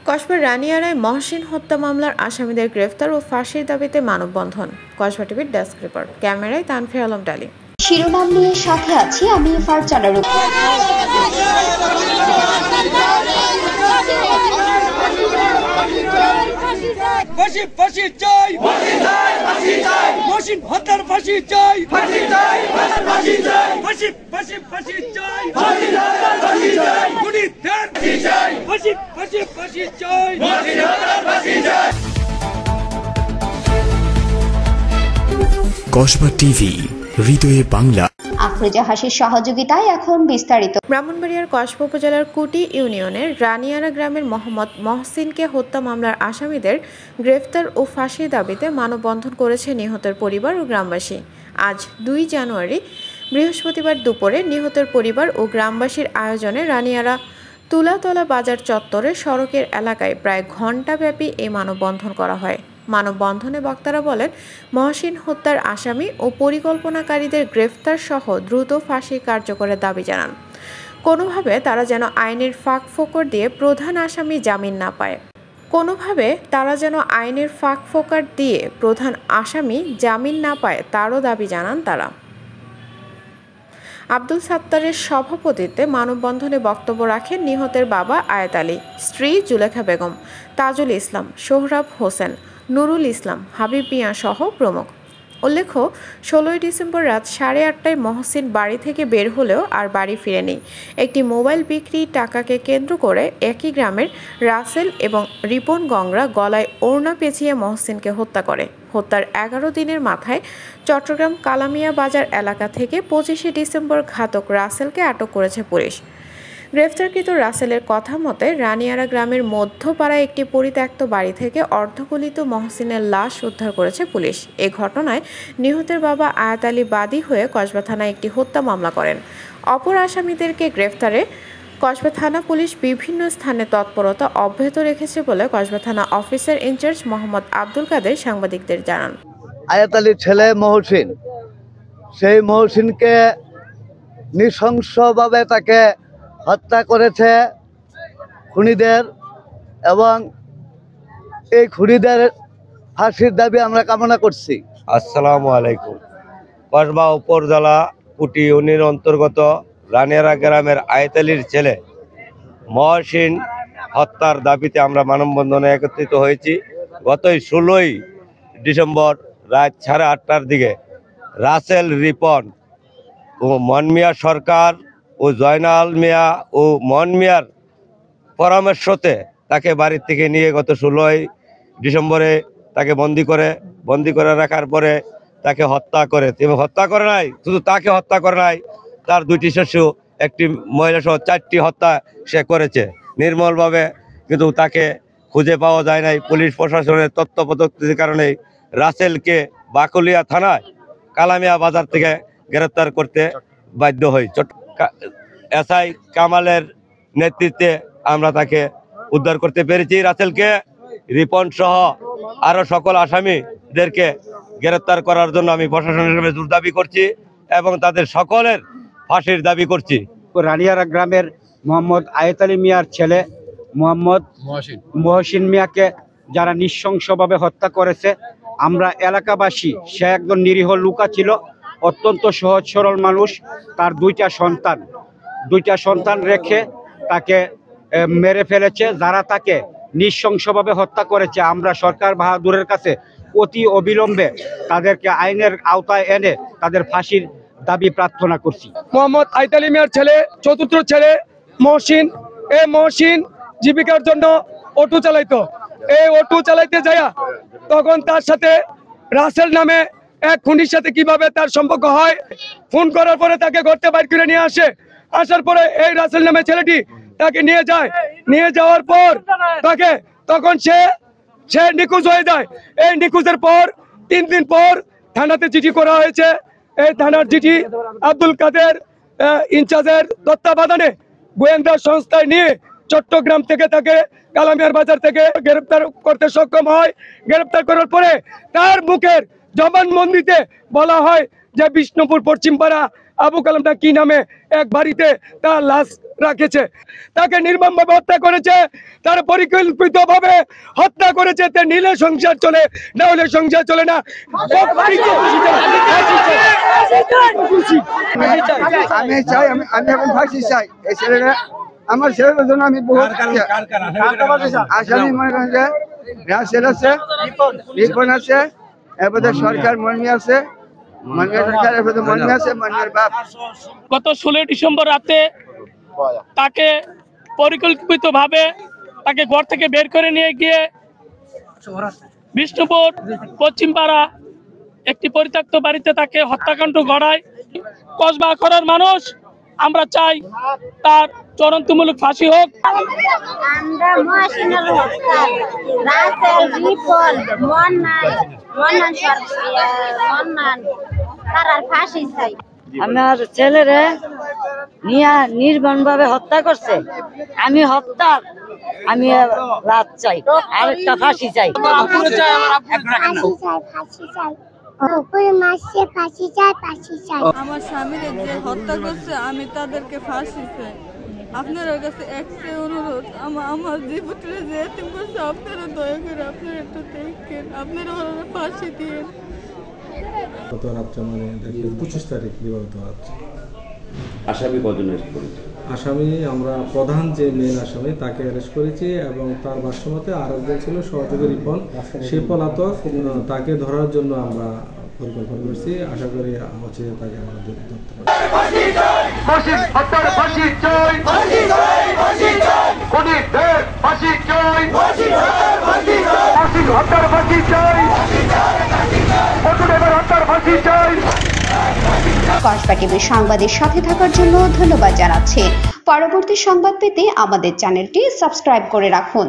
কসবার রানিয়ারায় মহসিন হত্যা মামলার আসামিদের গ্রেফতার ও ফাঁসির দাবিতে মানববন্ধন। কসবা টিভির ডেস্ক রিপোর্ট, ক্যামেরায় তানভীর আলম ডালি। শিরোনাম নিয়ে সাথে আছি আমি ফারজানা রূপ। ফাঁসি ফাঁসি চাই, ফাঁসি চাই, ফাঁসি চাই, মহসিন হত্যার ফাঁসি চাই, ফাঁসি চাই, ফাঁসি চাই, ফাঁসি ফাঁসি ফাঁসি চাই, ফাঁসি চাই, ফাঁসি চাই, খুনিদের ফাঁসি চাই, ফাঁসি ফাঁসি ফাঁসি চাই, মহসিন হত্যার ফাঁসি চাই। কসবা টিভি, হৃদয়ে বাংলা। আফরোজা হাসির সহযোগিতায় এখন বিস্তারিত। ব্রাহ্মণবাড়িয়ার কসবা উপজেলার কুটি ইউনিয়নের রানিয়ারা গ্রামের মোহাম্মদ মহসিনকে হত্যা মামলার আসামিদের গ্রেফতার ও ফাঁসির দাবিতে মানববন্ধন করেছে নিহতের পরিবার ও গ্রামবাসী। আজ ২ জানুয়ারি বৃহস্পতিবার দুপুরে নিহতের পরিবার ও গ্রামবাসীর আয়োজনে রানিয়ারা তুলাতলা বাজার চত্বরে সড়কের এলাকায় প্রায় ঘণ্টাব্যাপী এই মানববন্ধন করা হয়। মানববন্ধনে বক্তারা বলেন, মহসিন হত্যার আসামি ও পরিকল্পনাকারীদের গ্রেফতার সহ দ্রুত ফাঁসি কার্যকরের দাবি জানান। কোনোভাবে তারা যেন আইনের ফাঁকফোকর দিয়ে প্রধান আসামি জামিন না পায়। তারও দাবি জানান তারা। আব্দুল সাত্তারের সভাপতিত্বে মানববন্ধনে বক্তব্য রাখেন নিহতের বাবা আয়াত আলী, স্ত্রী জুলেখা বেগম, তাজুল ইসলাম, সোহরাব হোসেন, নুরুল ইসলাম, হাবিব মিয়া সহ প্রমুখ। উল্লেখ্য, ১৬ ডিসেম্বর রাত ৮:৩০টায় মহসিন বাড়ি থেকে বের হলেও আর বাড়ি ফিরেনি। একটি মোবাইল বিক্রি টাকাকে কেন্দ্র করে একই গ্রামের রাসেল এবং রিপন গংরা গলায় ওড়না পেঁচিয়ে মহসিনকে হত্যা করে। হত্যার ১১ দিনের মাথায় চট্টগ্রাম কালামিয়া বাজার এলাকা থেকে ২৫ ডিসেম্বর ঘাতক রাসেলকে আটক করেছে পুলিশ। গ্রেফতারকৃত রাসেলের কথা মতে রানিয়ারা গ্রামের মধ্যপাড়ায় একটি পরিত্যক্ত বাড়ি থেকে অর্ধগলিত মহসিনের লাশ উদ্ধার করেছে পুলিশ। এ ঘটনায় নিহতের বাবা আয়াত আলী বাদী হয়ে কসবা থানায় একটি হত্যা মামলা করেন। অপর আসামিদেরকে গ্রেফতারে কসবা থানা পুলিশ বিভিন্ন স্থানে তৎপরতা অব্যাহত রেখেছে বলে কসবা থানা অফিসার ইনচার্জ মোহাম্মদ আব্দুল কাদের সাংবাদিকদের জানান। আয়াত আলীর ছেলে মহসিন, সেই মহসিনকে নৃশংসভাবে তাকে হত্যা করেছে খুনিদের, এবং এই খুনিদের ফাঁসির দাবি আমরা কামনা করছি। আসসালামু আলাইকুম। কসবা উপজেলা কুটি ইউনিয়নের অন্তর্গত রানিয়ারা গ্রামের আয়াত আলীর ছেলে মহসিন হত্যার দাবিতে আমরা মানববন্ধনে একত্রিত হয়েছি। গত ১৬ ডিসেম্বর রাত ৮:৩০টার দিকে রাসেল, রিপন ও মনমিয়া সরকার ও জয়নাল মিয়া ও মন মিয়ার পরামর্শতে তাকে বাড়ির থেকে নিয়ে গত ১৬ ডিসেম্বরে তাকে বন্দি করে রাখার পরে তাকে হত্যা করে, এবং হত্যা করে নাই, শুধু তাকে হত্যা করে নাই, তার 2টি শিশু, একটি মহিলা সহ 4টি হত্যা সে করেছে নির্মলভাবে। কিন্তু তাকে খুঁজে পাওয়া যায় নাই। পুলিশ প্রশাসনের তথ্যপ্রযুক্তির কারণে রাসেলকে বাকুলিয়া থানায় কালামিয়া বাজার থেকে গ্রেপ্তার করতে বাধ্য হই। এসআই কামালের নেতৃত্বে আমরা তাকে উদ্ধার করতে পেরেছি। রাসেলকে, রিপন সহ আরো সকল আসামিদেরকে গ্রেপ্তার করার জন্য আমি প্রশাসনের হিসেবে জোর দাবি করছি এবং তাদের সকলের ফাঁসির দাবি করছি। রানিয়ারা গ্রামের মোহাম্মদ আয়াত আলী মিয়ার ছেলে মোহাম্মদ মহসিন মিয়াকে যারা নৃশংসভাবে হত্যা করেছে, আমরা এলাকাবাসী, সে একজন নিরীহ লুকা ছিল, অত্যন্ত সহজ সরল মানুষ। তার 2টা সন্তান রেখে তাকে মেরে ফেলেছে। যারা তাকে নৃশংসভাবে হত্যা করেছে, আমরা সরকার বাহাদুরের কাছে অতি অবিলম্বে তাদেরকে আইনের আওতায় এনে তাদের ফাঁসির দাবি প্রার্থনা করছি। মোহাম্মদ আয়াত আলী মিয়ার ছেলে, চতুর্থ ছেলে মহসিন, এই মহসিন জীবিকার জন্য অটো চালাইতো। এই অটো চালাইতে যায় তখন তার সাথে রাসেল নামে এক খুনির সাথে কিভাবে তার সম্পর্ক হয়, ফোন করার পরে তাকে ঘর থেকে বাইর করে নিয়ে আসে। আসার পরে এই রাসেল নামে ছেলেটি তাকে নিয়ে যায়। নিয়ে যাওয়ার পর তখন সে নিখোঁজ হয়ে যায়। এই নিখোঁজের পর 3 দিন পর থানাতে চিঠি করা হয়েছে। এই থানার চিঠি আব্দুল কাদের ইনচার্জের তত্ত্বাবধানে গোয়েন্দা সংস্থায় নিয়ে চট্টগ্রাম থেকে তাকে কালামিয়ার বাজার থেকে গ্রেপ্তার করতে সক্ষম হয়। গ্রেপ্তার করার পরে তার মুখের জবানবন্দিতে বলা হয় যে বিষ্ণুপুর পশ্চিমপাড়া আবু কালামটা কি নামে এক বাড়িতে তার লাশ রাখেছে, তাকে নির্মমভাবে হত্যা করেছে, তার পরিকল্পিতভাবে হত্যা করেছে। তে নিলে সংসার চলে, না হলে সংসার চলে না। আমি চাই, আমি এখন ফাঁসি চাই। এই ছেলেরা, আমার ছেলের জন্য আমি বহুত আসামি মনে করেন যে রাসেল আছে, রিপন আছে, এরপরে সরকার মর্মী আছে, মর্মিয়া সরকার, এরপরে মর্মী আছে, মর্মিয়ার বাপ। গত 16 ডিসেম্বর রাতে তাকে পরিকল্পিতভাবে তাকে ঘর থেকে বের করে নিয়ে গিয়ে বিষ্ণুপুর পশ্চিমপাড়া একটি পরিত্যক্ত বাড়িতে তাকে হত্যাকাণ্ড ঘটায়। কসবা করার মানুষ আমরা চাই তার চূড়ান্তমূলক ফাঁসি হোক। আমরা মহসিনের হত্যা, রাসেল, রিপন, মন্নান তার ফাঁসি চাই। আমার ছেলেরে নিয়ে নির্মমভাবে হত্যা করছে। আমি হত্যার রাত চাই, আরেকটা ফাঁসি চাই। আমার স্বামীর যে হত্যা করছে আমি তাদেরকে ফাঁসি চাই। আপনার কাছে একটাই অনুরোধ, আমার যে পুত্রে যে এতিম করছে আপনারা দয়া করে আপনারা একটু দেখেন, আপনারা ওরা ফাঁসি দিন। গত রাত্রে মানে 25 তারিখ দিবাগত রাত্রে। আসামি কজন অ্যারেস্ট করেছে? আসামি আমরা প্রধান যে মেন আসামি তাকে অ্যারেস্ট করেছি এবং তার ভাষ্যমতে আরেকজন ছিল সহযোগী রিপন, সে পলাতক। তাকে ধরার জন্য আমরা পরিকল্পনা করছি, আশা করি হচ্ছে তাকে আমরা ধরতে কসবা টিভির সংবাদের সাথে থাকার জন্য ধন্যবাদ জানাচ্ছি। পরবর্তী সংবাদ পেতে আমাদের চ্যানেলটি সাবস্ক্রাইব করে রাখুন।